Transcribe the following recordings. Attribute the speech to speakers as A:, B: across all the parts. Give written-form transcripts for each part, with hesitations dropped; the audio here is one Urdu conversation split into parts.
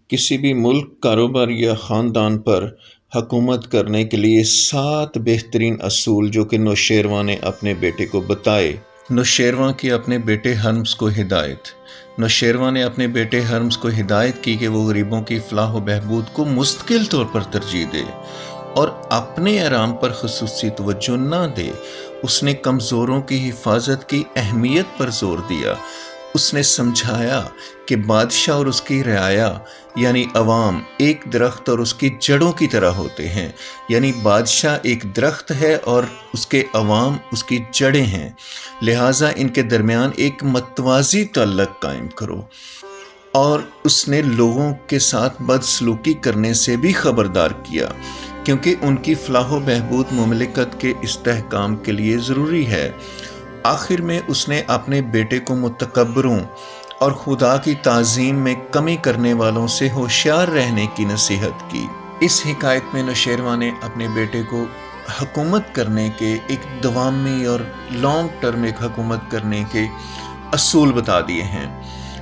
A: کسی بھی ملک، کاروبار یا خاندان پر حکومت کرنے کے لیے 7 بہترین اصول جو کہ نوشیروان نے اپنے بیٹے کو بتائے۔ نوشیروان کی اپنے بیٹے ہرمز کو ہدایت۔ نوشیروان نے اپنے بیٹے ہرمز کو ہدایت کی کہ وہ غریبوں کی فلاح و بہبود کو مستقل طور پر ترجیح دے اور اپنے آرام پر خصوصی توجہ نہ دے۔ اس نے کمزوروں کی حفاظت کی اہمیت پر زور دیا۔ اس نے سمجھایا کہ بادشاہ اور اس کی رعایا یعنی عوام ایک درخت اور اس کی جڑوں کی طرح ہوتے ہیں، یعنی بادشاہ ایک درخت ہے اور اس کے عوام اس کی جڑیں ہیں، لہٰذا ان کے درمیان ایک متوازی تعلق قائم کرو۔ اور اس نے لوگوں کے ساتھ بدسلوکی کرنے سے بھی خبردار کیا، کیونکہ ان کی فلاح و بہبود مملکت کے استحکام کے لیے ضروری ہے۔ آخر میں اس نے اپنے بیٹے کو متکبروں اور خدا کی تعظیم میں کمی کرنے والوں سے ہوشیار رہنے کی نصیحت کی۔ اس حکایت میں نوشیروان نے اپنے بیٹے کو حکومت کرنے کے ایک دوامی اور لانگ ٹرم ایک حکومت کرنے کے اصول بتا دیے ہیں۔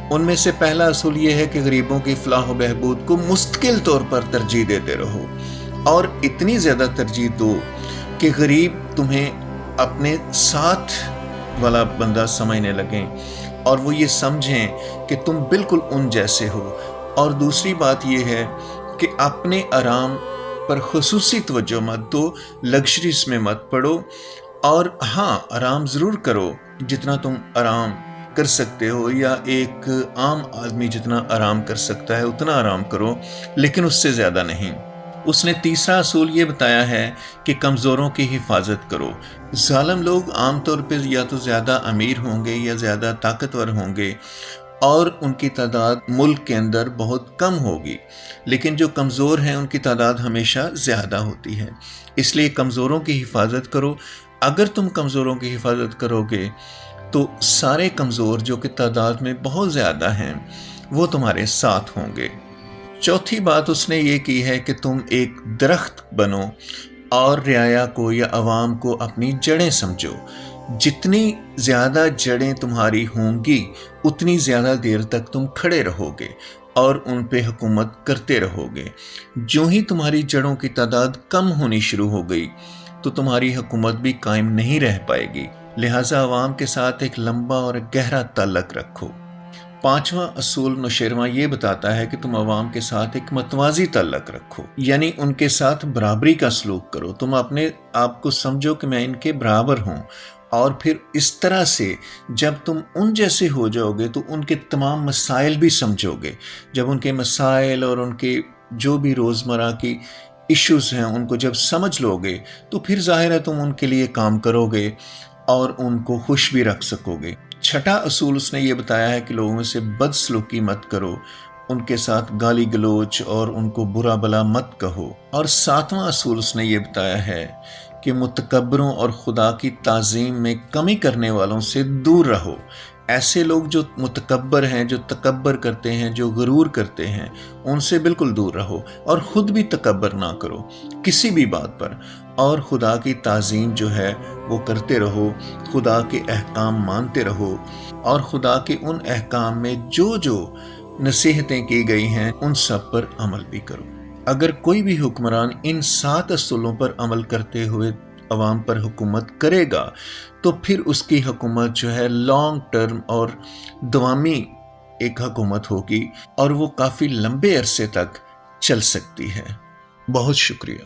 A: ان میں سے پہلا اصول یہ ہے کہ غریبوں کی فلاح و بہبود کو مستقل طور پر ترجیح دیتے رہو، اور اتنی زیادہ ترجیح دو کہ غریب تمہیں اپنے ساتھ والا بندہ سمجھنے لگیں اور وہ یہ سمجھیں کہ تم بالکل ان جیسے ہو۔ اور دوسری بات یہ ہے کہ اپنے آرام پر خصوصی توجہ مت دو، لگژریز میں مت پڑو، اور ہاں آرام ضرور کرو جتنا تم آرام کر سکتے ہو، یا ایک عام آدمی جتنا آرام کر سکتا ہے اتنا آرام کرو، لیکن اس سے زیادہ نہیں۔ اس نے تیسرا اصول یہ بتایا ہے کہ کمزوروں کی حفاظت کرو۔ ظالم لوگ عام طور پہ یا تو زیادہ امیر ہوں گے یا زیادہ طاقتور ہوں گے، اور ان کی تعداد ملک کے اندر بہت کم ہوگی، لیکن جو کمزور ہیں ان کی تعداد ہمیشہ زیادہ ہوتی ہے۔ اس لیے کمزوروں کی حفاظت کرو۔ اگر تم کمزوروں کی حفاظت کرو گے تو سارے کمزور جو کہ تعداد میں بہت زیادہ ہیں وہ تمہارے ساتھ ہوں گے۔ چوتھی بات اس نے یہ کی ہے کہ تم ایک درخت بنو اور رعایا کو یا عوام کو اپنی جڑیں سمجھو۔ جتنی زیادہ جڑیں تمہاری ہوں گی اتنی زیادہ دیر تک تم کھڑے رہو گے اور ان پہ حکومت کرتے رہو گے۔ جو ہی تمہاری جڑوں کی تعداد کم ہونی شروع ہو گئی تو تمہاری حکومت بھی قائم نہیں رہ پائے گی، لہٰذا عوام کے ساتھ ایک لمبا اور گہرا تعلق رکھو۔ پانچواں اصول نوشیروان یہ بتاتا ہے کہ تم عوام کے ساتھ ایک متوازی تعلق رکھو، یعنی ان کے ساتھ برابری کا سلوک کرو۔ تم اپنے آپ کو سمجھو کہ میں ان کے برابر ہوں، اور پھر اس طرح سے جب تم ان جیسے ہو جاؤ گے تو ان کے تمام مسائل بھی سمجھو گے۔ جب ان کے مسائل اور ان کے جو بھی روزمرہ کی ایشوز ہیں ان کو جب سمجھ لو گے تو پھر ظاہر ہے تم ان کے لیے کام کرو گے اور ان کو خوش بھی رکھ سکو گے۔ چھٹا اصول اس نے یہ بتایا ہے کہ لوگوں سے بدسلوکی مت کرو، ان کے ساتھ گالی گلوچ اور ان کو برا بلا مت کہو۔ اور ساتواں اصول اس نے یہ بتایا ہے کہ متکبروں اور خدا کی تعظیم میں کمی کرنے والوں سے دور رہو۔ ایسے لوگ جو متکبر ہیں، جو تکبر کرتے ہیں، جو غرور کرتے ہیں، ان سے بالکل دور رہو، اور خود بھی تکبر نہ کرو کسی بھی بات پر، اور خدا کی تعظیم جو ہے وہ کرتے رہو، خدا کے احکام مانتے رہو، اور خدا کے ان احکام میں جو جو نصیحتیں کی گئی ہیں ان سب پر عمل بھی کرو۔ اگر کوئی بھی حکمران ان 7 اصولوں پر عمل کرتے ہوئے عوام پر حکومت کرے گا تو پھر اس کی حکومت جو ہے لانگ ٹرم اور دوامی ایک حکومت ہوگی، اور وہ کافی لمبے عرصے تک چل سکتی ہے۔ بہت شکریہ۔